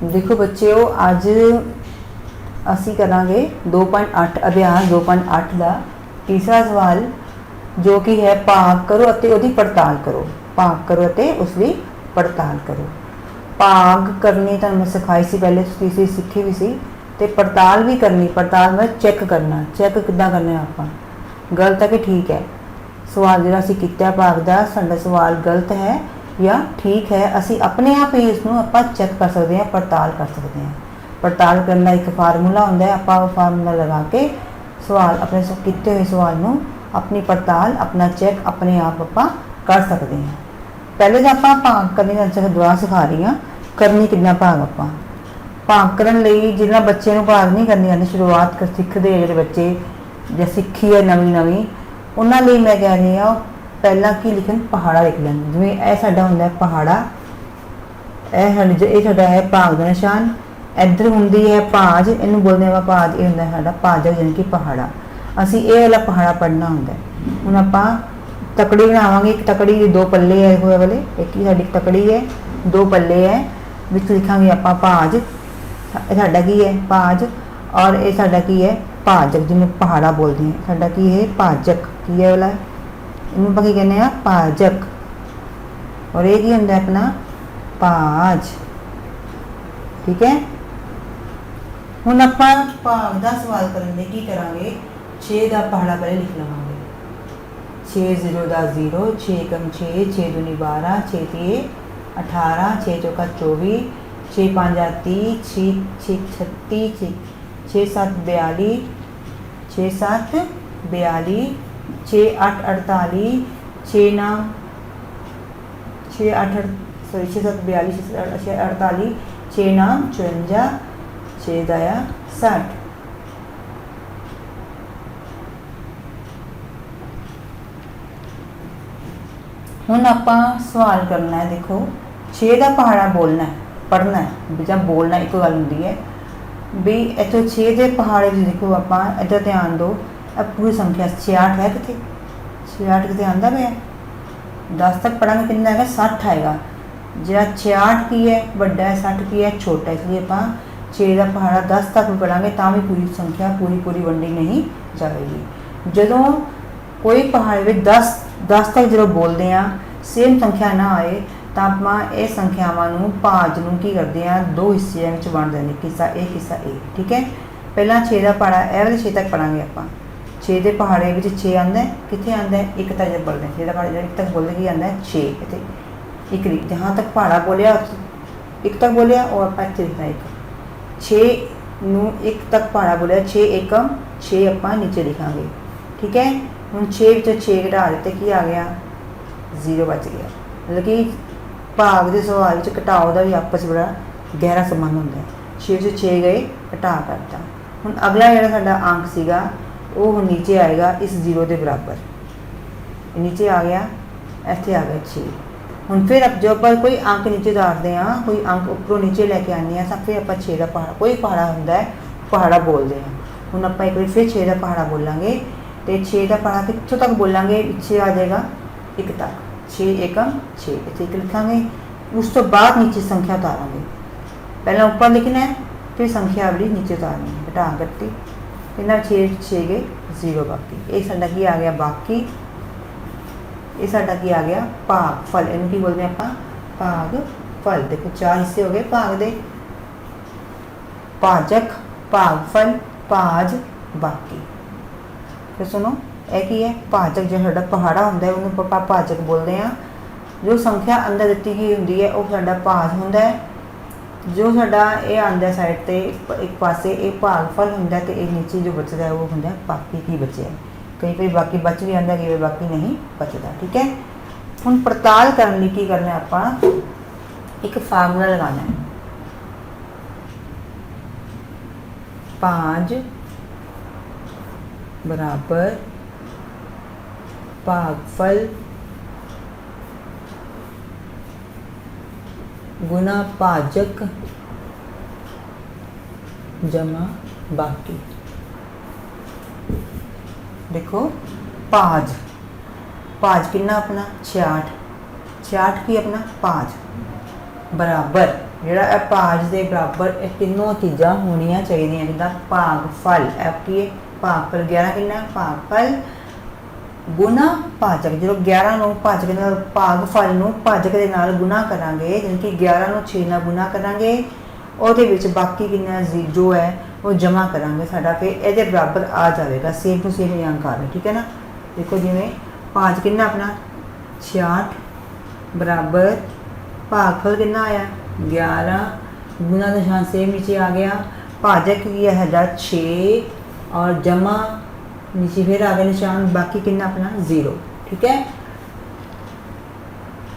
देखो बच्चों, अज असी करांगे 2.8 अभ्यास 2.8 का तीसरा सवाल, जो कि है भाग करो अते उसकी पड़ताल करो। भाग करो अते उसकी पड़ताल करो। भाग करनी तो मैं सिखाई सी, पहले तीसरी सीखी भी सी। ते पड़ताल भी करनी, पड़ताल में चैक करना। चैक किद्दां करने आपां, गलत है कि ठीक है। सवाल जिहड़ा असीं कीता भाग दा, साडा सवाल गलत है या ठीक है, असी अपने आप ही इसनूं आपां चैक कर सकते हैं, पड़ताल कर सकते हैं। पड़ताल करना एक फार्मूला हुंदा है, आपां वो फार्मूला लगा के सवाल अपने कीते हुए सवाल नूं अपनी पड़ताल, अपना चैक अपने आप आपां कर सकते हैं। पहले तो आपां भाग करने का दुआ सिखा रही हाँ, करनी कितना भाग आपां। भाग करन लई जिन्ना बच्चे नूं भाग नहीं करनी आती, शुरुआत कर सीखते हैं जिहड़े बच्चे ਜਾਂ सिक्खी है नवीं नवीं, उन्हां लई मैं कह रही हाँ पहला की लिखन पहाड़ा लिख लैन। जिवें यह साडा हुंदा है पहाड़ा, यह साडा है भाग दा निशान। इधर हुंदी है भाज, इहनूं बोलदे आं भाज, यह हुंदा साडा भाजक यानी कि पहाड़ा। असीं इह वाला पहाड़ा पढ़ना हुंदा है। हुण आपां तकड़ी बनावांगे, एक तकड़ी दे दो पल्ले है होए वाले, एक ही साडी तकड़ी है, दो पल्ले है, विच लिखांगे आपां भाज। यह साडा की है भाज, और यह साडा की है भाजक, जिन्हें पहाड़ा बोलते हैं। साडा की है भाजक, की है वाला इन्हूं आपां की कहने आ भाजक, और ये की हुंदा अपना भाज। ठीक है। हुण आपां भाग दा सवाल करन लई की करांगे, 6 दा पहाड़ा पहले लिख लवांगे। 6 0 दा 0, 6 एकम 6, 6 दूनी 12, 6 तिए 18, 6 चौका 24, 6 5 30, 6 36, 6 7 42, 6 7 42, 6 8 48, 6 9 6 8 सॉरी 6 7 42, 6 48, 6 9 54, 6 दाया 60। हुण आपां सवाल करना है। देखो 6 का पहाड़ा बोलना है, पढ़ना है, जब बोलना एक गल हुंदी है भी इतों 6 के पहाड़े देखो आपां इधर ध्यान दो, अब पूरी संख्या 66 है कितने, 66 कितने आंदा पे 10 तक पढ़ांगे कितना आएगा 60 आएगा। जो 66 की है बड़ा है, 60 की है छोटा है, इसलिए आप 6 का पहाड़ा 10 तक भी पढ़ांगे तो भी पूरी संख्या पूरी वंडी नहीं जाएगी। जो कोई पहाड़ में 10 तक जो बोलते हैं सेम संख्या ना आए तो आप इस संख्यावां नूं भाज नूं की करते हैं, 2 हिस्सों में वंड देंगे, किस्सा ए किस्सा ए। ठीक है। पहला 6 का पहाड़ा यह वाले 6 तक पढ़ांगे आप। 6 के पहाड़े में 6 आंदा है, कितने आंदा है 1 तक जब बोलते हैं 6 का पहाड़ा जब 1 तक बोलते कि आंदा है 6, इतने 1 जहाँ तक पहाड़ा बोलिया 1 तक बोलिया और आप इतने लिखना 1, 6 नूं 1 तक पहाड़ा बोलिया 6 एकम 6 आप नीचे लिखांगे। ठीक है। हुण 6 विचों 6 घटा दिते, की आ गया 0 बच गया। मतलब कि भाग के सवाल घटाओ का भी आपस बड़ा गहरा संबंध होंगे। 6 से 6 गए घटा करता। हुण अगला जो साडा अंक सीगा वो नीचे आएगा इस 0 के बराबर, नीचे आ गया, इत्थे आ गया 6। हुण फिर अब जो पर कोई अंक नीचे उतारते हैं, कोई अंक उपरों नीचे लैके आने हैं, फिर आप 6 का पहाड़ा कोई पहाड़ा होंदा है पहाड़ा बोलते हैं। हुण आप एक बार फिर 6 का पहाड़ा बोलांगे तो 6 का पहाड़ा कितों तक बोलांगे, पीछे आ जाएगा 1 तक, 6 एकम 6 इतने 1 लिखांगे। उस तो बाद नीचे संख्या उतारांगे, पहले ऊपर लिखना है फिर संख्या बड़ी नीचे उतारनी है, घटा करती इन्हें 6 गए 0 बाकी। ये साडा की आ गया बाकी, ये साडा की आ गया भाग फल, इन्हें की बोलते हैं आप भाग फल। देखो 4 हिस्से हो गए भाग दे, भाजक भाग फल भाज बाकी। फिर सुनो यह की है भाजक, जो साडा पहाड़ा होंदा है उन्होंने आप भाजक बोलते हैं। जो संख्या अंदर दी गई होंदी है वह साडा भाज होंदा है। जो साडा ये आंदा साइड ते एक पासे ये भागफल होंदा है, तो ये नीचे जो बचता है वो होंदा है बाकी की बचे है। कई बार बाकी बच भी आंदा, कई बार बाकी नहीं बचता। ठीक है। हुण पड़ताल करने लई की करना है, आपां एक फार्मूला लगाना है। भाज बराबर भागफल गुना भाजक जमा बाकी। देखो भाज भाज कितना अपना 66 की अपना भाज बराबर ਜਿਹੜਾ ਇਹ ਭਾਜ ਦੇ ਬਰਾਬਰ ਇਹ ਤਿੰਨੋਂ ਚੀਜ਼ਾਂ ਹੋਣੀਆਂ ਚਾਹੀਦੀਆਂ, ਜਿੱਦਾਂ ਭਾਗਫਲ ਇਹ ਕੀ ਹੈ, ਭਾਗਫਲ 11 ਕਿੰਨਾ, ਭਾਗਫਲ ਗੁਣਾ ਭਾਜਕ। ਜਦੋਂ 11 ਨੂੰ ਭਾਜਕ ਨਾਲ ਭਾਗਫਲ ਨੂੰ ਭਾਜਕ ਦੇ ਨਾਲ ਗੁਣਾ ਕਰਾਂਗੇ, ਜਿਵੇਂ ਕਿ 11 ਨੂੰ 6 ਨਾਲ ਗੁਣਾ ਕਰਾਂਗੇ, ਉਹਦੇ ਵਿੱਚ ਬਾਕੀ ਕਿੰਨਾ ਜੋ ਹੈ ਉਹ ਜਮਾ ਕਰਾਂਗੇ, ਸਾਡਾ ਫਿਰ ਇਹਦੇ ਬਰਾਬਰ ਆ ਜਾਵੇਗਾ, ਸੇਮ ਟੂ ਸੇਮ ਅੰਕ ਆਵੇ। ਠੀਕ ਹੈ ਨਾ। ਦੇਖੋ ਜਿਵੇਂ ਭਾਜ ਕਿੰਨਾ ਆਪਣਾ 66 ਬਰਾਬਰ ਭਾਗਫਲ ਕਿੰਨਾ ਆਇਆ 11, गुना का निशान सेम नीचे आ गया, भाजक की है साडा 6 और जमा नीचे फिर आ गया निशान, बाकी कितना अपना 0। ठीक है।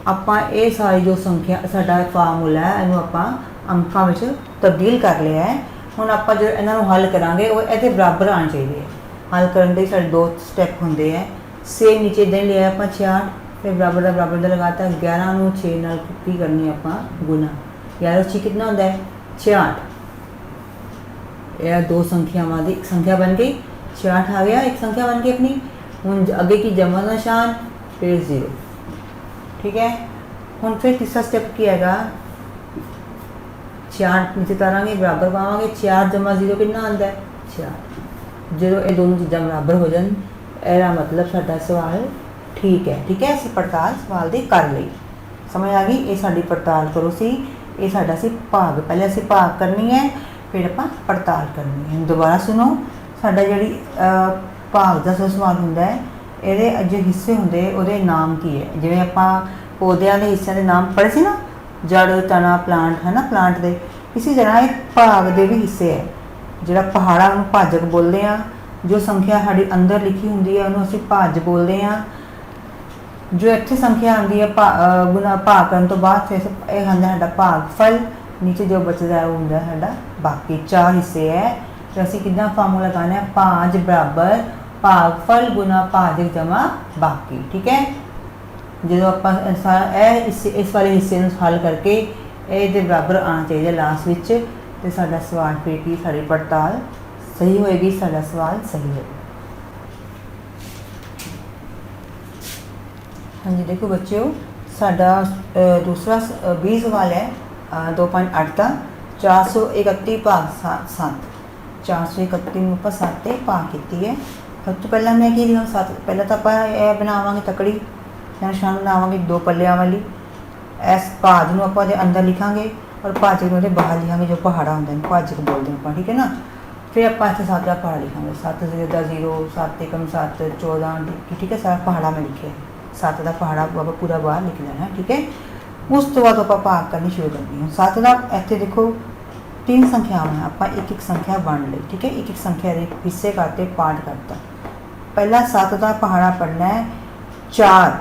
ਆਪਾਂ ਇਹ ਸਾਰੀ ਜੋ ਸੰਖਿਆ ਸਾਡਾ ਫਾਰਮੂਲਾ ਹੈ ਇਹਨੂੰ ਆਪਾਂ ਅੰਕਾਂ ਵਿੱਚ ਤਬਦੀਲ ਕਰ ਲਿਆ ਹੈ। ਹੁਣ ਆਪਾਂ ਜੋ ਇਹਨਾਂ ਨੂੰ ਹੱਲ ਕਰਾਂਗੇ ਉਹ ਇਹਦੇ ਬਰਾਬਰ ਆਉਣੇ ਚਾਹੀਦੇ ਹੈ। ਹੱਲ ਕਰਨ ਦੇ ਸਾਡੇ ਦੋ ਸਟੈਪ ਹੁੰਦੇ ਹੈ। ਸੇਮ ਨੀਚੇ ਦੇ ਲਿਆ ਆਪਾਂ 66, फिर बराबर का लगाता 11 ਨੂੰ 6 ਨਾਲ ਕੀ ਕਰਨੀ ਆਪਾਂ ਗੁਣਾ, 11 6 कितना ਹੁੰਦਾ है 66। ਇਹ ਦੋ ਸੰਖਿਆਵਾਂ ਦੀ ਇੱਕ ਸੰਖਿਆ ਬਣ ਗਈ, 66 ਆ ਗਿਆ, ਇੱਕ ਸੰਖਿਆ ਬਣ ਗਈ अपनी। ਹੁਣ ਅੱਗੇ की जमा का निशान फिर 0। ठीक है। ਹੁਣ फिर तीसरा स्टेप ਕੀ ਹੈਗਾ 66 नीचे तारांगे बराबर पावांगे, 66 जमा 0 कितना आंदा है 66। जो ये दोनों चीज़ां बराबर हो जान ਇਹਦਾ मतलब साडा सवाल ठीक है। ठीक है। ਅਸੀਂ पड़ताल सवाल ਦੀ कर ਲਈ, समझ आ गई। ये साडी पड़ताल करो सी, ये साडा सी भाग, पहले ਅਸੀਂ भाग करनी है फिर ਆਪਾਂ पड़ताल करनी है। दोबारा सुनो, साडा ਜਿਹੜੀ भाग ਦਾ सवाल ਹੁੰਦਾ ਹੈ ਇਹਦੇ ਜੋ ਹਿੱਸੇ ਹੁੰਦੇ ਉਹਦੇ ਨਾਮ ਕੀ ਹੈ। ਜਿਵੇਂ ਆਪਾਂ ਪੌਦਿਆਂ ਦੇ ਹਿੱਸਿਆਂ ਦੇ ਨਾਮ ਪੜ੍ਹੇ ਸੀ ਨਾ, ਜੜ, ਤਣਾ, ਪਲਾਂਟ ਹੈ ਨਾ, ਪਲਾਂਟ ਦੇ ਇਸੇ ਤਰ੍ਹਾਂ ਇਹ ਭਾਗ ਦੇ ਵੀ ਹਿੱਸੇ ਹੈ। ਜਿਹੜਾ ਪਹਾੜਾ ਨੂੰ ਭਾਜਕ ਬੋਲਦੇ ਆ, ਜੋ ਸੰਖਿਆ ਸਾਡੀ ਅੰਦਰ ਲਿਖੀ ਹੁੰਦੀ ਹੈ ਉਹਨੂੰ ਅਸੀਂ ਭਾਜ ਬੋਲਦੇ ਹਾਂ। ਜੋ ਇੱਥੇ ਸੰਖਿਆ ਆਉਂਦੀ ਹੈ ਗੁਣਾ ਭਾਗ ਕਰਨ ਤੋਂ ਬਾਅਦ ਫਿਰ ਇਹ ਹੁੰਦਾ ਸਾਡਾ ਭਾਗਫਲ, ਨੀਚੇ ਜੋ ਬਚਦਾ ਹੈ ਉਹ ਹੁੰਦਾ ਸਾਡਾ ਬਾਕੀ। ਚਾਰ ਹਿੱਸੇ ਹੈ ਤੇ ਅਸੀਂ ਕਿੱਦਾਂ ਫਾਰਮੂਲਾ ਲਗਾਉਣਾ ਹੈ, 5 ਬਰਾਬਰ ਭਾਗਫਲ ਗੁਣਾ ਭਾਜਕ ਜਮਾ ਬਾਕੀ। ਠੀਕ ਹੈ। ਜਦੋਂ ਆਪਾਂ ਇਸ ਵਾਲੇ ਹਿੱਸੇ ਨੂੰ ਹੱਲ ਕਰਕੇ ਇਹਦੇ ਬਰਾਬਰ ਆਉਣਾ ਚਾਹੀਦਾ ਲਾਸਟ ਵਿੱਚ, ਤੇ ਸਾਡਾ ਸਵਾਲ ਫਿਰ ਕੀ ਸਾਡੀ ਪੜਤਾਲ सही होएगी, साडा सवाल सही होगा। हाँ जी देखो बच्चों, साडा दूसरा 20 सवाल है 2.8 का 431 भाग 7। 431 में ਆਪਾਂ 7 ਤੇ ਭਾਗ ਕੀਤੀ ਹੈ। ਸਭ ਤੋਂ ਪਹਿਲਾਂ ਮੈਂ ਕੀ ਲਿਖਾਂ 7, ਪਹਿਲਾਂ ਤਾਂ ਆਪਾਂ ਇਹ ਬਣਾਵਾਂਗੇ ਤਕੜੀ ਨਿਸ਼ਾਨ ਬਣਾਵਾਂਗੇ 2 ਪੱਲਿਆਂ ਵਾਲੀ। ਇਸ ਭਾਜ ਨੂੰ ਆਪਾਂ ਦੇ ਅੰਦਰ ਲਿਖਾਂਗੇ ਔਰ ਭਾਜਕ ਨੂੰ ਉਹਦੇ ਬਾਹਰ ਲਿਖਾਂਗੇ, ਜੋ ਪਹਾੜਾ ਹੁੰਦਾ ਹੈ ਭਾਜਕ ਬੋਲਦੇ ਆਪਾਂ। ਠੀਕ ਹੈ ਨਾ। फिर आप इतने 7 का पहाड़ा लिखांगे, 7 0 0, 7 एकम 7, 14। ठीक है। सारा पहाड़ा में लिखे 7 का पहाड़ा आप पूरा बाहर लिख लेना। ठीक है। उस तो बाद आप भाग करनी शुरू करनी है। 7 का इतने देखो 3 संख्यावां हैं, आप एक एक संख्या बन ली। ठीक है। एक एक संख्या के हिस्से करते पार्ट करता। पहला 7 का पहाड़ा पढ़ना है 4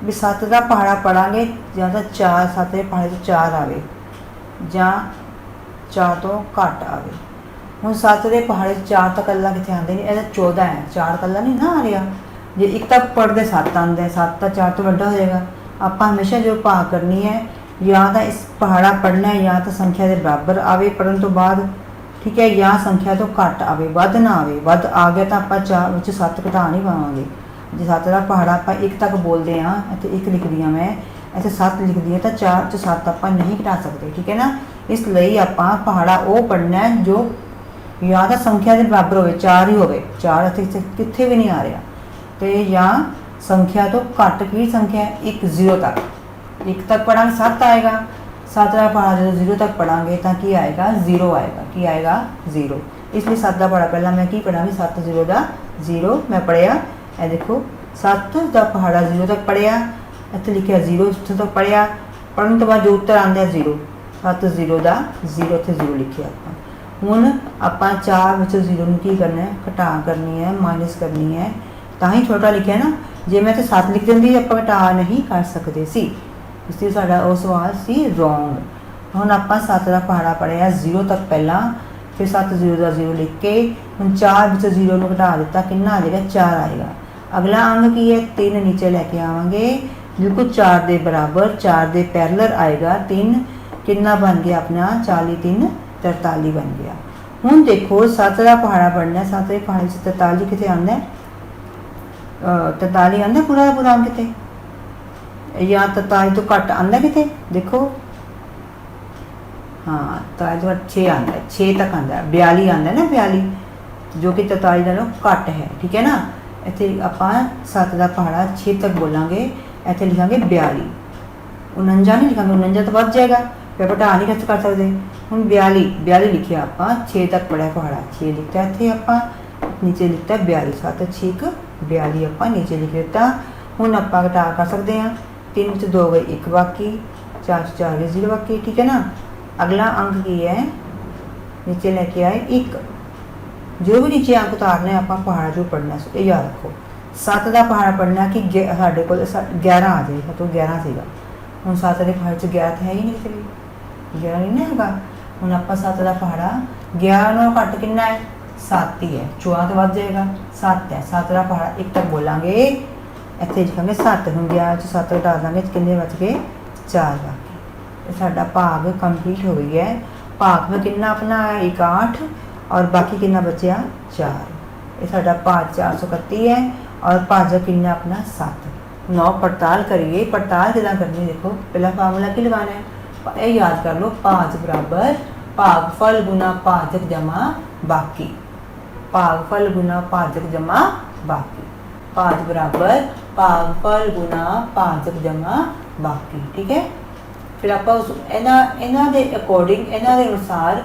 भी 7 का पहाड़ा पढ़ांगे या तो 4 7 के पहाड़े तो 4 आवे या 4 तो घट आवे। ਹੁਣ 7 ਦੇ ਪਹਾੜੇ 4 ਤਾਂ ਕੱਲਾ ਕਿੱਥੇ ਆਉਂਦੇ ਨਹੀਂ, ਇਹਦਾ 14 ਹੈ, 4 ਕੱਲਾ ਨਹੀਂ ਨਾ ਆ ਰਿਹਾ। ਜੇ ਇੱਕ ਤੱਕ ਪੜ੍ਹਦੇ 7 ਆਉਂਦਾ, 7 ਤਾਂ 4 ਤੋਂ ਵੱਡਾ ਹੋ ਜਾਏਗਾ। ਆਪਾਂ ਹਮੇਸ਼ਾ ਜੋ ਭਾਗ ਕਰਨੀ ਹੈ ਜਾਂ ਤਾਂ ਇਸ ਪਹਾੜਾ ਪੜ੍ਹਨਾ ਹੈ ਜਾਂ ਤਾਂ ਸੰਖਿਆ ਦੇ ਬਰਾਬਰ ਆਵੇ ਪੜ੍ਹਨ ਤੋਂ ਬਾਅਦ। ਠੀਕ ਹੈ। ਜਾਂ ਸੰਖਿਆ ਤੋਂ ਘੱਟ ਆਵੇ, ਵੱਧ ਨਾ ਆਵੇ। ਵੱਧ ਆ ਗਿਆ ਤਾਂ ਆਪਾਂ 4 ਵਿੱਚ 7 ਘਟਾ ਨਹੀਂ ਪਾਵਾਂਗੇ। ਜੇ 7 ਦਾ ਪਹਾੜਾ ਆਪਾਂ 1 ਤੱਕ ਬੋਲਦੇ ਹਾਂ, ਇੱਥੇ 1 ਲਿਖਦੀ ਹਾਂ ਮੈਂ, ਇੱਥੇ 7 ਲਿਖਦੀ ਹਾਂ, ਤਾਂ 4 'ਚ 7 ਆਪਾਂ ਨਹੀਂ ਘਟਾ ਸਕਦੇ। ਠੀਕ ਹੈ ਨਾ। ਇਸ ਲਈ ਆਪਾਂ ਪਹਾੜਾ ਉਹ ਪੜ੍ਹਨਾ ਜੋ ਜਾਂ ਤਾਂ ਸੰਖਿਆ ਦੇ ਬਰਾਬਰ ਹੋਵੇ, 4 ਹੀ ਹੋਵੇ, 4 ਇੱਥੇ ਕਿੱਥੇ ਵੀ ਨਹੀਂ ਆ ਰਿਹਾ, ਤੇ ਜਾਂ ਸੰਖਿਆ ਤੋਂ ਘੱਟ ਕੀ ਸੰਖਿਆ 1 0 ਤੱਕ। 1 ਤੱਕ ਪੜਾਂਗੇ 7 ਆਏਗਾ, 7 ਦਾ ਪਹਾੜਾ ਜਦੋਂ 0 ਤੱਕ ਪੜਾਂਗੇ ਤਾਂ ਕੀ ਆਏਗਾ 0 ਆਏਗਾ। ਕੀ ਆਏਗਾ 0। ਇਸ ਲਈ 7 ਦਾ ਪਹਾੜਾ ਪਹਿਲਾਂ ਮੈਂ ਕੀ ਪੜਾਂਗੀ 7 0 ਦਾ 0 ਮੈਂ ਪੜਿਆ। ਇਹ ਦੇਖੋ 7 ਦਾ ਪਹਾੜਾ 0 ਤੱਕ ਪੜਿਆ, ਇੱਥੇ ਲਿਖਿਆ 0 ਇੱਥੇ ਤੱਕ ਪੜਿਆ। ਪੜਨ ਤੋਂ ਬਾਅਦ ਜੋ ਉੱਤਰ ਆਉਂਦਾ 0, 7 0 ਦਾ 0 ਇੱਥੇ 0 ਲਿਖਿਆ ਆਪਾਂ। ਹੁਣ ਆਪਾਂ 4 ਵਿੱਚੋਂ 0 ਨੂੰ ਕੀ ਕਰਨਾ ਹੈ ਘਟਾ ਕਰਨੀ ਹੈ, ਮਾਈਨਸ ਕਰਨੀ ਹੈ, ਤਾਂ ਹੀ ਛੋਟਾ ਲਿਖਿਆ ਨਾ। ਜੇ ਮੈਂ ਤੇ 7 ਲਿਖ ਦਿੰਦੀ ਆਪਾਂ ਘਟਾ ਨਹੀਂ ਕਰ ਸਕਦੇ ਸੀ, ਇਸ ਲਈ ਸਾਡਾ ਉਹ ਸਵਾਲ ਸੀ ਰੋਂਗ। ਹੁਣ ਆਪਾਂ 7 ਦਾ ਪਹਾੜਾ ਪੜਿਆ 0 ਤੱਕ ਪਹਿਲਾਂ, ਫਿਰ 7 0 ਦਾ 0 ਲਿਖ ਕੇ ਹੁਣ 4 ਵਿੱਚੋਂ 0 ਨੂੰ ਘਟਾ ਦਿੱਤਾ, ਕਿੰਨਾ ਆ ਜਾਏਗਾ 4 ਆਏਗਾ। ਅਗਲਾ ਅੰਗ ਕੀ ਹੈ 3 ਨੀਚੇ ਲੈ ਕੇ ਆਵਾਂਗੇ, ਬਿਲਕੁਲ 4 ਦੇ ਬਰਾਬਰ, 4 ਦੇ ਪੈਰਲਰ ਆਏਗਾ 3। ਕਿੰਨਾ ਬਣ ਗਿਆ ਆਪਣਾ 40 3 43 बन गया। ਹੁਣ देखो 7 ਦਾ ਪਹਾੜਾ ਪੜਨਾ, 7 ਦੇ ਪਹਾੜੇ 'ਚ 43 ਕਿੱਥੇ ਆਉਂਦਾ 43 ਆਉਂਦਾ ਪੂਰਾ ਪੂਰਾ ਕਿਤੇ, ਜਾਂ 43 ਤੋਂ ਘੱਟ ਆਉਂਦਾ ਕਿਤੇ। ਦੇਖੋ हाँ ताली तो 6 आता है, 6 तक आता है, 42 आता है ना, 42 जो कि 43 नालों घट है, ठीक है ना। इत्थे आपां 7 का पहाड़ा 6 तक बोलांगे, इत्थे लिखांगे 42, 49 नहीं लिखांगे, 49 तो बढ़ जाएगा, फिर घटा नहीं कर सकते। हुण 42 लिखिया आपां, 6 तक पढ़िया पहाड़ा 6 लिखता, इत्थे आपां नीचे लिखता 42, 7 6 42 आपां नीचे लिख दिता। हुण आपां घटा कर सकते हैं, 3 च 2 गए 1 बाकी, 4 च 4 गए 0 बाकी, ठीक है ना। अगला अंक की है, नीचे लेके आए 1, जो भी नीचे अंक उतारने आप पहाड़ा जो पढ़ना ये याद रखो। 7 का पहाड़ा पढ़ना कि साढ़े को 11 आ जाएगा, तो 11 सीगा, हुण 7 के पहाड़े 11 तो है ही नहीं, चलिए 11 नहीं ना है। हुण आप 7 का पहाड़ा 11 नालों घट कितना है, 7 ही है, 14 तो बढ़ जाएगा, 7 है। 7 का पहाड़ा 1 तक बोलांगे, इत्थे लिखांगे 7, हुण 11 च 7 घटा देंगे, कितने बच गए 4 बाकी। साडा भाग कंप्लीट हो गई है। भाग में कितना अपना आया 61 और बाकी कितना बचा 4, ये साडा भाग 431 है और भाजक कितना अपना 7। 9 पड़ताल करिए, पड़ताल कितना करनी देखो, पहला फार्मूला की लगाना है, ये याद कर लो, भाज बराबर भागफल गुना भाजक जमा बाकी, भागफल गुना भाजक जमा बाकी, भाज बराबर भागफल गुना भाजक जमा बाकी, ठीक है। फिर आप इन्हां दे अकॉर्डिंग, इन्हां दे अनुसार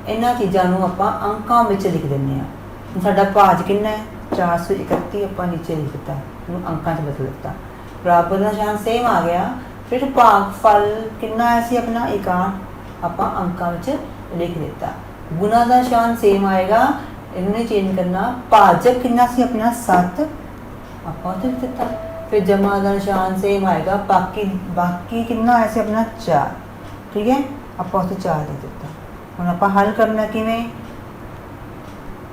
इन्हां चीज़ों को आप अंकां विच लिख दिंदे आ। साडा भाज कितना है 431, आप नीचे लिख दिता, अंकां च बदल दिता, बराबर का निशान सेम आ गया। फिर भागफल कितना आया सी अपना 61, आप अंकां विच लिख दिता, गुना का निशान सेम आएगा, इन्होंने चेंज करना, भाजक कितना सी अपना 7, आप लिख दिता। फिर जमा का निशान सेम आएगा, बाकी कितना आया से अपना 4, ठीक है, आप उसे 4 लिख दिता। हुण आप हल करना किवें,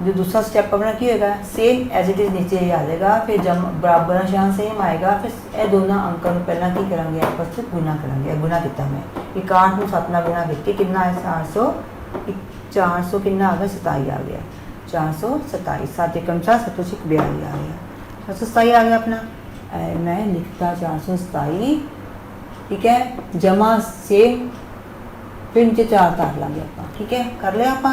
जो दूसरा स्टैप अपना की होगा सेम एज इट इज़ नीचे ही आ जाएगा, फिर बराबर निशान सेम आएगा, फिर ये दोनों अंकों को पहला की करांगे आपस में गुना करांगे। गुना किया मैं 61 को 7 नाल गुना की, कितना है 400 कितना आ गया 27 आ गया, 427, 7 एकम 4 7 6 42 आ गया, 427 आ गया अपना। मैं लिखता 427, ठीक है, जमा सेम, फिर नीचे 4 तार लाँगे आप, ठीक है, कर लिया आप।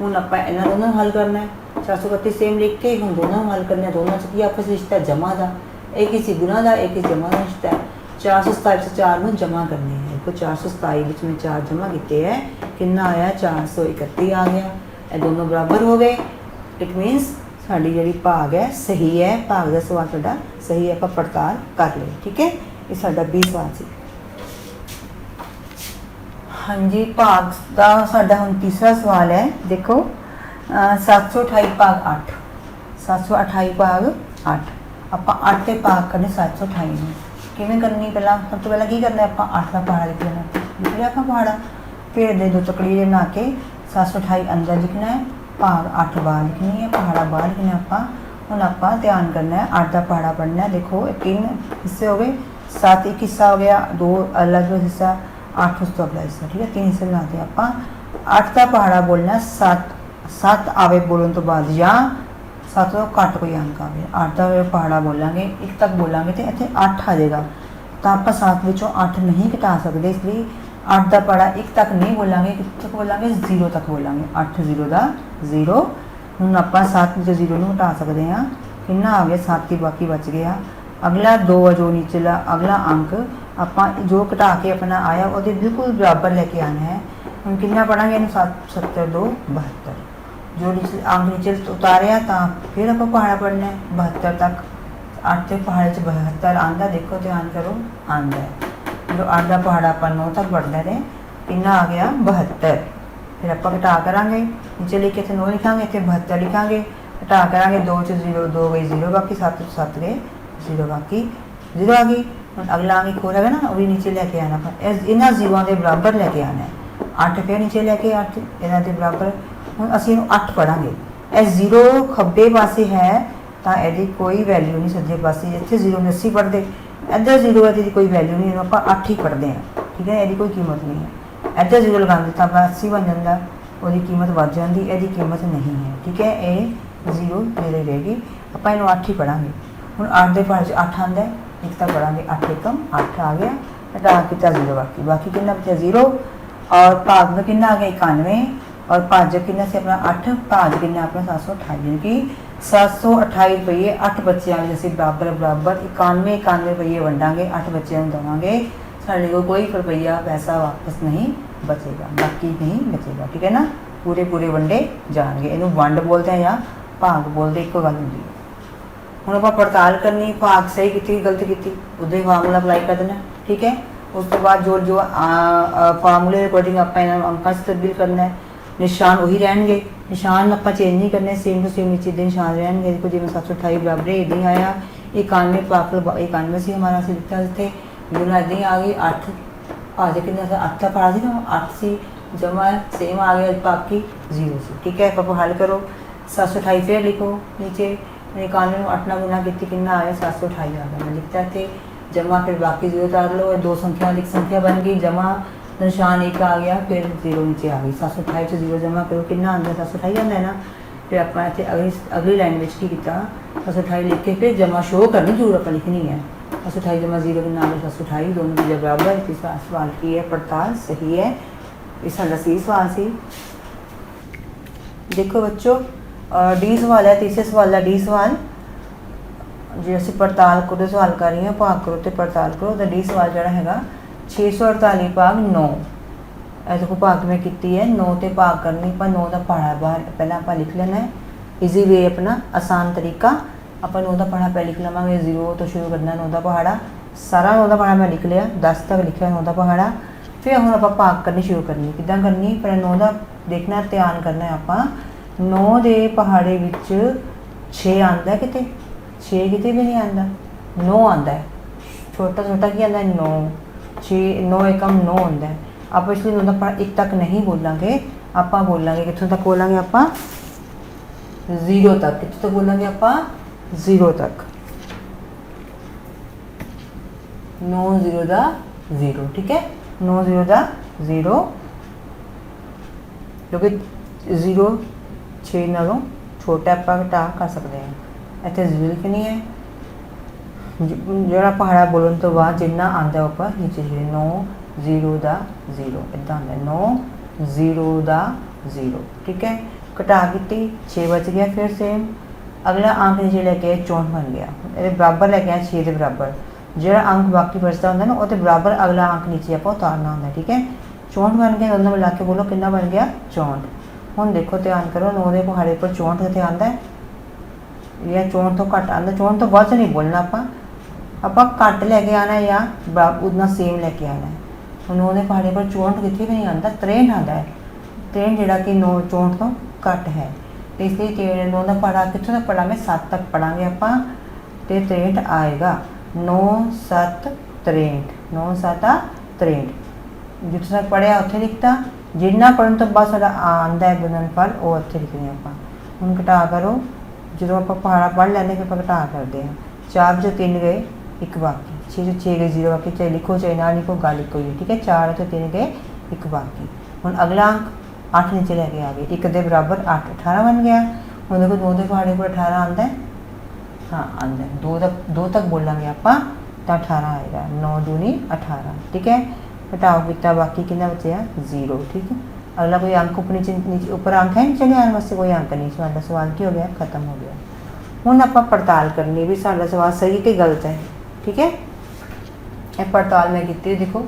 हुण आप इन्हां दोनों हल करना है, 431 सेम लिख के हुण दोनों हल करने, दोनों च की आपस रिश्ता है जमा का, एक ही गुना का एक ही जमा का रिश्ता है। 427 से 4 में जमा करने हैं, तो 427 विच में 4 जमा किए है, कितना आया 431 आ गया, ये दोनों बराबर हो गए। इट मीनस साड़ी जी भाग है सही है, भाग का सवाल साडा सही है, आप पड़ताल कर ले, ठीक है। ये साडा 20 सवाल से। हाँ जी, भाग का साडा हुण तीसरा सवाल है, देखो 728 भाग 8, 728 भाग 8, आप 8 के भाग करने 728 में किवें करनी, पहला सब तो पहला की करना है, आप 8 का पहाड़ा लिख लेना, लिख लिया आप पहाड़ा, फिर दे 2 तकड़ीए बना के 728 अंदर लिखना है, भाग 8 बाहर लिखनी है, पहाड़ा बाहर लिखना है। आप हुण आप ध्यान करना है, 8 का पहाड़ा पढ़ना है, देखो 3 हिस्से हो गए, 7 एक हिस्सा हो गया, 2 अलग हिस्सा, 8 उस तो अगला हिस्सा, ठीक है, 3 हिस्से बनाते हैं आप। 8 का पहाड़ा बोलना 7 आवे बोलने तो बाद, या 7 तो घट कोई अंक आवे, 8 का पहाड़ा बोलांगे 1 तक बोलांगे तो इतने 8 आ जाएगा, तो आप 7 विचों 8 नहीं घटा सकते, इसलिए 8 का पहाड़ा 1 तक नहीं बोलांगे, कितने तक बोलांगे 0 तक बोलांगे, 8 0 का 0। हुण आप 7 में 0 नहीं घटा सकते हैं, कितना आ गया 7 ही बाकी बच गया। अगला 2 जो नीचला अगला अंक आप जो घटा के अपना आया वो बिल्कुल बराबर लेके आना है। हम कितना पढ़ांगे 7 7 2 72, जो नीचे अंक नीचे उतारिया तो फिर आप पहाड़ा पढ़ना है 72 तक, 8 के पहाड़े 72 आंदा, देखो ध्यान करो आंदा है, जो 8 का पहाड़ा आप 9 तक पढ़ते रहे, कितना आ गया 72, फिर आप घटा करांगे, नीचे लिखे थे 9 लिखांगे, इतने 72 लिखांगे, घटा करांगे 2 च 0 2 गई 0 बाकी, 7 च 7 गए 0 बाकी, 0 आ गई। हम अगला अंक एक हो रहेगा ना, वो भी नीचे लेके आना, इन्होंने 0 के बराबर लेके आना है, 8 फिर नीचे लेके 8 इन्हों के बराबर। हम असी 8 पढ़ांगे, यह 0 खब्बे पासे है तो यदि कोई वैल्यू नहीं, सज्जे पासे इतने 0 में 80 पढ़ते, इधर 0 है तो कोई वैल्यू नहीं, आप 8 ही पढ़ते हैं, ठीक है, यदि कोई कीमत नहीं है, इधर 0 लगा दिता आप 80 बन जाता, वो कीमत बढ़ जाती, यदि कीमत नहीं है, ठीक है, ये 0 मेरे रहेगी, आप इन 8 ही पढ़ांगे। हम 8 के पहाड़े 8 आता है, एक तक पढ़ांगे 8 एकम 8 आ गया, घटा किया 0 बाकी, बाकी कितना बचा 0, और भाग में कितना आ गया 91 और भाजक कितना से अपना 8 भाज कितना अपना 728 यानी कि 728 रुपये 8 बच्चों में ਅਸੀਂ बराबर बराबर 91 रुपये ਵੰਡਾਂਗੇ 8 बच्चों ਨੂੰ देवांगे साढ़े को कोई रुपया पैसा वापस नहीं बचेगा बाकी नहीं बचेगा ठीक है ना पूरे पूरे वंडे जाएंगे इनू वंड बोलते हैं या भाग बोलते एक गल होंगी हुण आपां पड़ताल करनी भाग सही की गलत की उदे फार्मूला अप्लाई कर देना ठीक है उस तो बाद जो जो फार्मूले अकॉर्डिंग आप अंकों से तब्दील करना है निशान वही रहेंगे निशान आप चेंज नहीं करने सेम टू सेम नीचे निशान रहेंगे देखो जिम्मे 728 बराबर इदा ही आया 91 पागल 91 से हमारा से लिखा इतने गुना इदा ही आ गई 8 भाज कि 8 का पढ़ा सी ना 8 से जमा सेम आ गया बाकी 0 से ठीक है आप हल करो 728 फिर लिखो नीचे 91 में 8 गुना की कितना आया 728 आ गया मैं लिखता थे जमा फिर बाकी 0 उतार लो दो संख्या एक संख्या बन गई जमा निशान एक आ गया फिर 0 नीचे आ गई 728 से 0 जमा करो कितना आता है 728 आता है ना फिर आप अगली लाइन में की 728 लिख के फिर जमा शो करनी जरूर आप लिखनी है 728 जमा 0 के नाम 728 दोनों की बराबर है तीसरा सवाल की है पड़ताल सही है इस साਡਾ सही सवाल सी देखो बच्चों डी सवाल है तीसरे सवाल है डी सवाल जो असं पड़ताल करो सवाल कर रही हैं भाग करो तो पड़ताल करो तो डी सवाल जोड़ा है 648 भाग 9 देखो भाग में की है 9 तो भाग करनी पर 9 का पहाड़ा बाहर पहले आप लिख लेना है ईजी वे अपना आसान तरीका आप 9 का पहाड़ा पहले लिख लवेंगे 0 तो शुरू करना 9 का पहाड़ा सारा 9 का पहाड़ा मैं लिख लिया 10 तक लिखा 9 का पहाड़ा फिर हम आप भाग करनी शुरू करनी कि करनी पर 9 का देखना ध्यान करना है आप 9 के पहाड़े 6 आता कितने 6 कितने भी नहीं आता 9 आता है छोटा छोटा की आता है 9 6 9 एकम 9 आता है आप इसलिए 9 का एक तक नहीं बोलेंगे आप बोलेंगे कितों तक बोलेंगे आप 0 तक कितों तक बोलेंगे आप 0 तक 9 0 का 0 ठीक है 9 0 का 0 क्योंकि 0 6 नालों छोटा आप घटा कर सकते हैं इतने 0 लिखनी है जोड़ा पहाड़ा बोलने तो बाद जिन्ना आंदा ऊपर नीचे लिखे 9 0 का 0 इदा आता 9 0 का 0 ठीक है घटा की 6 बच गया फिर सेम अगला अंक नीचे लेके 64 बन गया ये बराबर लेके आए 6 के बराबर जो अंक बाकी बचता होंगे ना वो बराबर अगला अंक नीचे आप उतारना होंगे ठीक है 64 बन गया दोनों मिला के बोलो कितना बन गया 64 हम देखो ध्यान करो 9 के पहाड़े पर 64 कितने आता है या 64 तो घट आता 64 तो बाद नहीं बोलना आप घट लैके आना है या उतना सेम लैके आना है हम 9 के पहाड़े पर 64 कितने भी नहीं आता 63 आता है 63 जोड़ा कि 9 64 तो घट है तो इसलिए 9 का पहाड़ा कितों तक पढ़ांगे 7 तक पढ़ांगे आप तो 63 आएगा 9 7 63 9 7 63 जितने तक पढ़िया उत्थे लिखता जिन्ना पढ़ने तो बाद साडा आंदा है गुणनफल वो उत्थे लिखने आप हम घटा करो जो आप पहाड़ा पढ़ लेने फिर घटा करते हैं 4 जो 3 गए एक बाकी 6 जो 6 गए 0 बाकी चाहे लिखो चाहे ना लिखो गल एक हुई ठीक है 4 जो 3 गए एक बाकी हम अगला अंक 8 नीचे लैके आ गए एक के बराबर 8 18 बन गया हम देखो 2 के पहाड़े पर 18 आता है हाँ आता है 2 तक बोलेंगे आप तो 18 आएगा 9 दूनी 18 ठीक है घटाओ कितना बाकी कितना बचे 0 ठीक है अगला कोई अंक ऊपर नीचे ऊपर अंक है नीचे आने वास्ते कोई अंक नहीं साडा सवाल की हो गया खत्म हो गया हुण आपां पड़ताल करनी भी साडा सवाल सही कि गलत है ठीक है ये पड़ताल मैं की देखो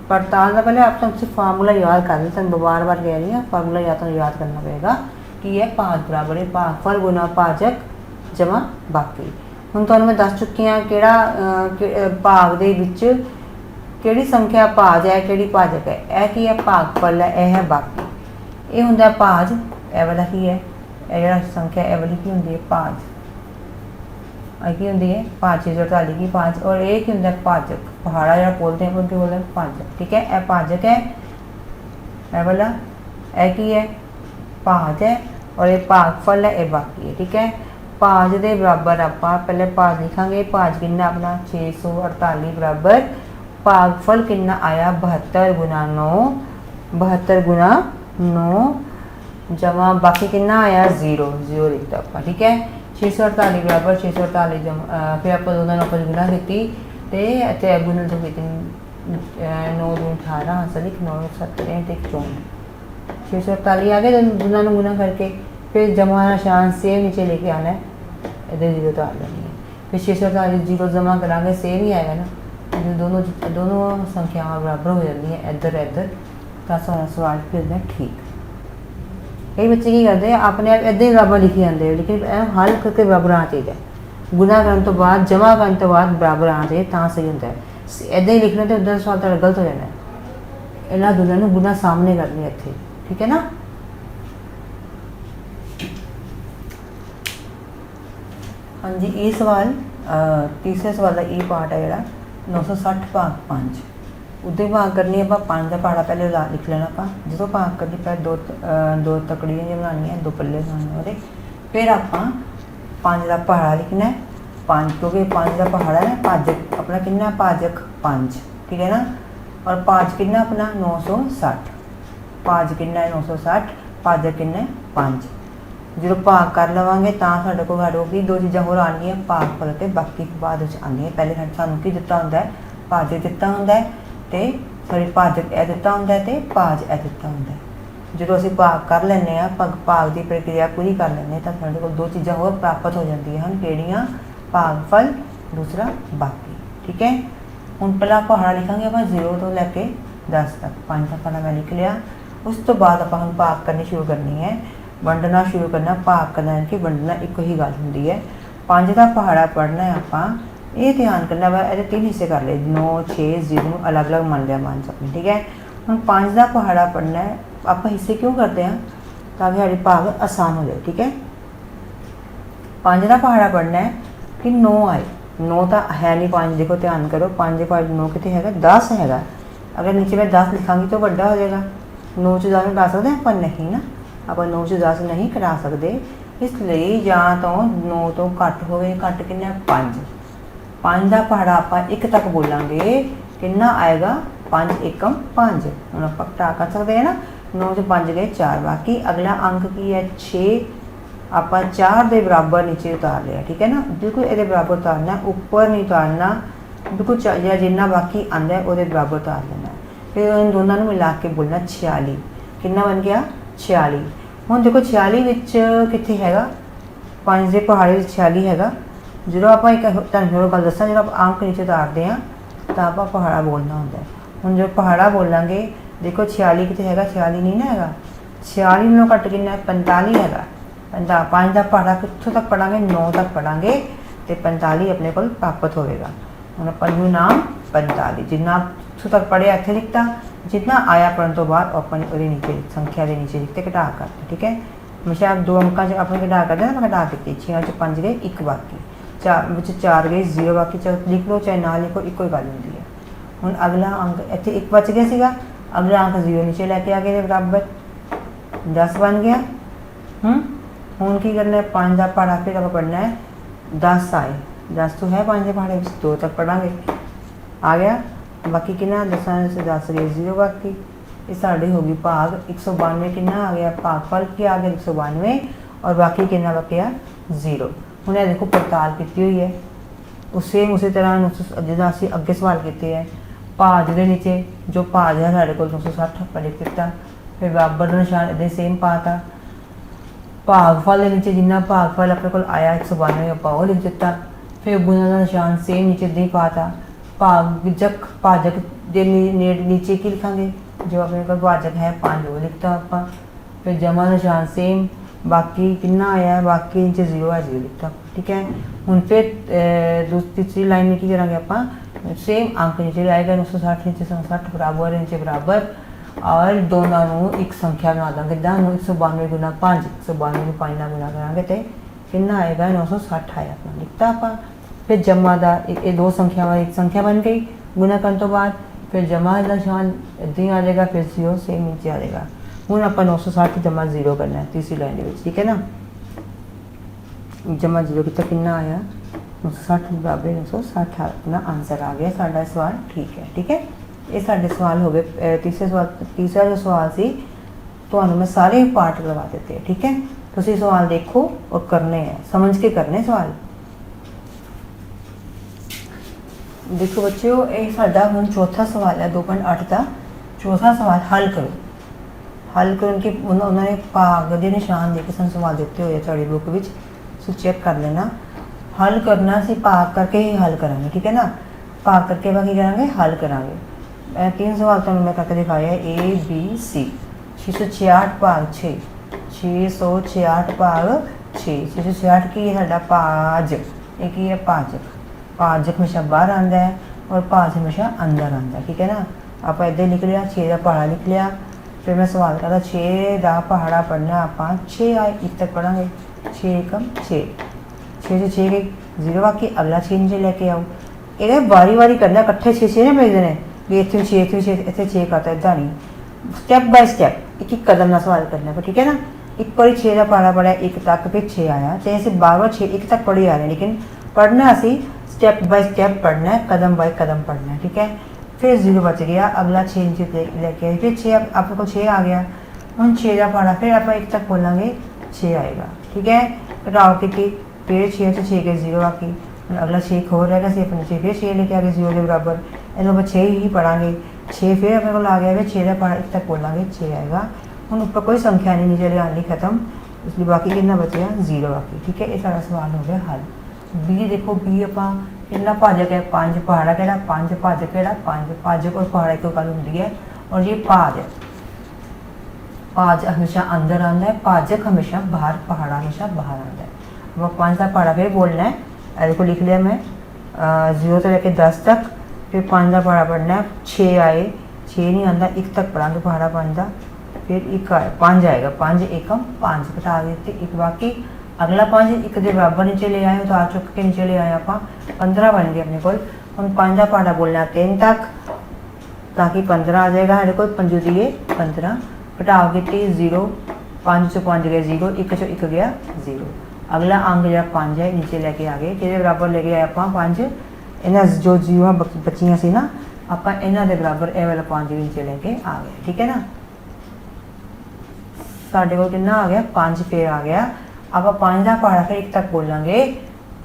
पड़ताल का पहले आप तुमसे फार्मूला याद कर लें बार बार कह रही हूँ फार्मूला याद करना पड़ेगा कि यह भाग बराबर है भागफल गुना भाजक जमा बाकी हुण तुहानूं मैं दस चुकी हाँ किहड़ा भाग दे विच किहड़ी संख्या भाज है किहड़ी भाजक है यह की है भागफल है यह है बाकी ये हुंदा भाज यह वाला की है यह जिहड़ा संख्या यह वाली की हुंदी है भाज की होंगी है 548 की 5 और एक होंगे भाजक पहाड़ा जो बोलते हैं उनके बोलते हैं भाजक ठीक है यह भाजक है यह वाला यह की है भाज है और ये भागफल है यह बाकी है ठीक है भाज के बराबर आप पहले भाज लिखांगे भाज कितना अपना 648 बराबर भागफल कितना आया 72 गुना 9 72 गुना 9 जमा बाकी कितना आया 0 0 लिखता आप ठीक है 648 बराबर 648 फिर आप दोनों आपस गुना की तो इतने गुणन तो की 9 दूनी 18 हासिल लिख 9 7 1 64 648 आ गए। दोनों गुना करके फिर जमा निशान सेम नीचे लेके आना है, इधर जीरो तो आ जानी है। फिर 648 जीरो जमा करांगे सेम ही आएगा ना, दोनों संख्यावां बराबर हो जाती हैं इधर इधर, तो सवाल फिर ठीक। कई बच्चे की करते हैं अपने आप इधर ही बराबर लिखी जाते हैं, लेकिन हल करके बराबर आना चाहिए। गुना करने तो बाद जमा करने तो बाद बराबर आना चाहिए, तो सही होता है। इधर ही लिखना तो उधर सवाल तो गलत हो जाना है। इन्होंने दोनों गुना सामने करनी है इतने, ठीक है ना। हाँ जी, ये सवाल तीसरे सवाल का ये पार्ट है जोड़ा 960 भाग 5 उदे भाग करनी है। 5 का पहाड़ा पहले लिख लेना। जो भाग करनी पहले दो तकड़ियाँ जी बनानी है, 2 पल्ले बनाने वाले। फिर आप 5 का पहाड़ा लिखना है। 5 क्योंकि 5 का पहाड़ा है, भाजक अपना कितना भाजक 5, ठीक है ना। और 5 कितना अपना 960, 5 कितना है 960, भाजक कितना है 5। जो भाग कर लवेंगे तो साढ़े को गल होगी। 2 चीज़ां होर आनियां, भागफल ते बाकी बाद आनी। पहले सानूं की दिता हुंदा है, भाजक दिता हुंदा है ते सॉरी भाजक ए दिता हुंदा है ते भाज ए दिता हुंदा है। जो असीं भाग कर लैंदे आ, भाग की प्रक्रिया पूरी कर लैंदे तो साडे कोल 2 चीज़ां होर प्राप्त हो जांदियां हन, किहड़ियां भागफल, दूसरा बाकी, ठीक है। हुण पहला पहाड़ा लिखांगे आपां 0 तो लैके 10 तक। 5 का पहाड़ा मैं लिख लिया। उस तो बाद आपां हुण भाग करनी शुरू करनी है, वंडना शुरू करना। भाग करना कि वंडना एक ही गल होंदी है। 5 का पहाड़ा पढ़ना है आपां, ये ध्यान करना वा। ये 3 हिस्से कर ले, 9 6 0 अलग अलग मान लिया मान सकते, ठीक है। हम 5 का पहाड़ा पढ़ना है, आप हिस्से क्यों करते हैं ताकि हमारी भाग आसान हो जाए, ठीक है। 5 का पहाड़ा पढ़ना है कि 9 आए। 9 तो है नहीं 5, देखो ध्यान करो 5 5 9 कितने है 10 है। अगर नीचे मैं 10 लिखांगी तो बड़ा हो जाएगा। 9 से 10 घटा सकते हैं पर नहीं ना, आप 9 से 10 नहीं करा सकते। इसलिए या तो 9 तो घट हो गए, घट कितना 5। 5 का पहाड़ा आप 1 तक बोलांगे कितना आएगा 5 एकम 5। हम आप घटा कर सकते हैं ना। 9 से 5 गए 4, बाकी अगला अंक की है 6। आप 4 के बराबर नीचे उतार लिया, ठीक है ना। बिल्कुल ये बराबर उतारना, ऊपर नहीं उतारना, बिल्कुल जिन्ना बाकी आंदा है वो बराबर उतार लेना। फिर इन दोनों को मिला के बोलना 46। कितना बन गया 46। हुण देखो 46 कित्थे हैगा 5 के पहाड़े 46 हैगा। जो आप एक तुहानूं गल दसां, जो आप अंक नीचे उतारते हैं तो आप पहाड़ा बोलना होंदा है। हुण जो पहाड़ा बोलांगे देखो 46 कित्थे हैगा, 46 नहीं ना हैगा। 46 नालों घट कितना 45 हैगा। 5 का पहाड़ा कित्थों तक पढ़ांगे 9 तक पढ़ांगे तो 45 अपने को प्राप्त होगा। हुण पंजवें नाम 45, जिन्ना इत्थों तक पढ़िया इत्थे लिखता, जितना आया पढ़ने तो बाद अपने वो नीचे संख्या के नीचे लिखते घटा करते, ठीक है। हमेशा आप 2 अंकों अपने घटा करते हैं, मैं घटा के 6 5 गए 1 बाकी, 4 गए 0 बाकी। चाहे लिख लो चाहे ना लिखो, एक ही गल होंदी है। हुण अगला अंक इत्थे 1 बच गया सीगा, अगला अंक 0 नीचे लैके आ गए बराबर 10 बन गया। हुण की करना है 5 का पहाड़ा फिर आप पढ़ना है 10 आए। 10 तो है 5 के पहाड़े 2 तक पढ़ांगे, आ गया। बाकी कितना 10 से 10 गए 0 बाकी। ये साड़ी होगी भाग 192। कितना आ गया भागफल की आ गया 192 और बाकी कितना बकिया 0। हुण ये देखो पड़ताल की हुई है सेम उसी तरह जिदा असीं अगे सवाल किए हैं। भाज के नीचे जो भाज है साढ़े को 960 पर लिख दिता, फिर बराबर का निशान इदां सेम पाता। भागफल के नीचे जिन्ना भागफल अपने को आया 192 आप वो लिख दिता, फिर गुणा का निशान सेम नीचे इदां ही पाता। भाजक दे नीचे की लिखांगे जो अपने को भाजक है 5 वो लिखता आप। फिर जमा निशान सेम, बाकी कितना आया बाकी नीचे 0 है 0 लिखता, ठीक है। हुण फिर तीसरी लाइन में की करांगे आप सेम अंक नीचे आएगा 960 नीचे 160 बराबर नीचे बराबर और दोनों एक संख्या बना देंगे। 192 गुना 5 192 को 5 गुना करांगे तो कितना आएगा 960 आया अपना लिखता आप। फिर जमा का ये 2 संख्यावां एक संख्या बन गई गुना करने तो बाद, फिर जमा का निशान इदां ही आ जाएगा, फिर 0 सेम नीचे आ जाएगा। हुण आप 960 जमा 0 करना है तीसरी लाइन में, ठीक है ना। जमा 0 कितना कितना आया 960 बराबर 960 अपना आंसर आ गया। साडा सवाल ठीक है, ठीक है। ये साडे सवाल हो गए। तीसरा जो सवाल सी तुहानूं मैं सारे पार्ट करवा देते हैं, ठीक है। तुसीं सवाल देखो और करने हैं, समझ के करने सवाल। देखो बच्चों, ये साडा हुण चौथा सवाल है 2.8 का। चौथा सवाल हल करो। हल करो कि उन्होंने भाग के निशान दे के सन सवाल दिते हुए थोड़ी बुक विच, सो चेक कर लेना। हल करना सी भाग करके ही हल करांगे, ठीक है ना। भाग करके बाकी करांगे, हल करांगे। 3 सवाल तो मैं करके दिखाया है, ए बी सी। 666 भाग 6, 666 भाग 6। 666 की है साडा भाज, ये की है भाजक। भाजक हमेशा बाहर आता है और भाज हमेशा अंदर आता है, ठीक है ना। आप इधर लिख लिया, 6 का पहाड़ा लिख लिया। फिर मैं सवाल करता 6 का पहाड़ा पढ़ना आप 6 आए 1 तक पढ़ांगे। 6 एकम 6, 6 से 6 गई 0 बाकी, अगला 6 नीचे लेके आओ। ये वारी वारी करना, इकट्ठे 6 ना भेजने भी इतने 6 इतने 6 इतने 6 करता, इदा नहीं। स्टैप बाय स्टैप एक एक कदम ना सवाल करना है, ठीक है ना। एक बार 6 का पहाड़ा पढ़ा 1 तक, फिर 6 आया, चाहे से बार बार 6 1 तक पढ़ी आ रहे हैं, लेकिन पढ़ना असी स्टैप बाय स्टैप पढ़ना है, कदम बाय कदम पढ़ना है, ठीक है। फिर 0 बच गया, अगला 6 नीचे लेके आए, फिर 6 आपके को 6 आ गया। हम 6 का पढ़ा, फिर आप 1 तक बोलेंगे 6 आएगा, ठीक है। घटाओ की फिर 6 से 6 के 0 बाकी, अगला 6 एक और रहेगा, सिर्फ नीचे फिर 6 लेके आ गए 0 के बराबर। इन्होंने 6 ही पढ़ांगे, 6 फिर अपने को आ गया, फिर 6 का पढ़ा 1 तक बोलेंगे 6 आएगा। हम ऊपर कोई संख्या नहीं नीचे ले आनी, खत्म। इसलिए बाकी कितना बचेगा 0 बाकी, ठीक है। ये सारा सवाल हो गया हल। बी देखो, बी अपा कितना भाजक है 5, पहाड़ा केड़ा 5, भाजक केड़ा 5, भाजक और पहाड़ा एक गल होंदी है। और ये भाज है, भाज हमेशा अंदर आता है, भाजक हमेशा बाहर, पहाड़ा हमेशा बाहर आता है। अब 5 का पहाड़ा फिर बोलना है, ऐसे को लिख लिया मैं 0 से लेकर 10 तक। फिर 5 का पहाड़ा पढ़ना है, 6 आए, 6 नहीं आता 1 तक पढ़ांगे पहाड़ा 5 का। फिर 1 आए 5 आएगा, 5 एकम 5 घटा देते 1 बाकी, अगला 5 1 के बराबर नीचे ले आए, तो आ चुक के नीचे ले आए आप 15 बन गए अपने को। हम 5 का पहाड़ा बोलना 3 तक, ताकि 15 आ जाएगा हमारे को। 5 दिए 15, घटाओ की 0, 5 से 5 गए 0, 1 से 1 गया 0। अगला अंक जो 5 है नीचे लेके आ गए, कि बराबर लेके आए आप 5। इन्हें जो 0 बचियां सी ना, आप इन्हों के बराबर ये वाला 5 नीचे लेके आ गए, ठीक है ना। साढ़े को कितना आ गया 5 फिर आ गया। आप 5 का पहाड़ा फिर 1 तक बोलेंगे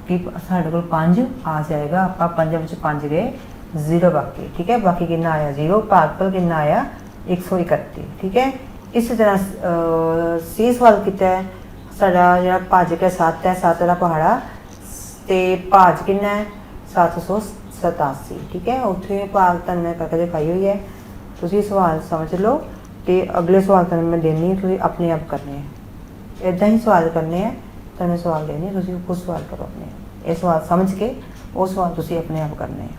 कि साढ़े को 5 आ जाएगा। आप 5 में 5 गए 0 बाकी, ठीक है। बाकी कितना आया 0, भागफल कितना आया 131, ठीक है। इस तरह सी सवाल किया है साडा जो भाजक है 7 है, 7 का पहाड़ा तो भाज कितना है 787, ठीक है। उत्थे भाग तुहानूं मैं करके दिखाई हुई है, तुसीं सवाल समझ लो। तो अगले सवाल तुहानूं मैं देनी है, तुसीं अपने आप करने हैं। इदां ही सवाल करने हैं, तुहानूं सवाल देने, तुसीं खुद सवाल करो अपने। ये सवाल समझ के वो सवाल तुसीं अपने आप करने हैं।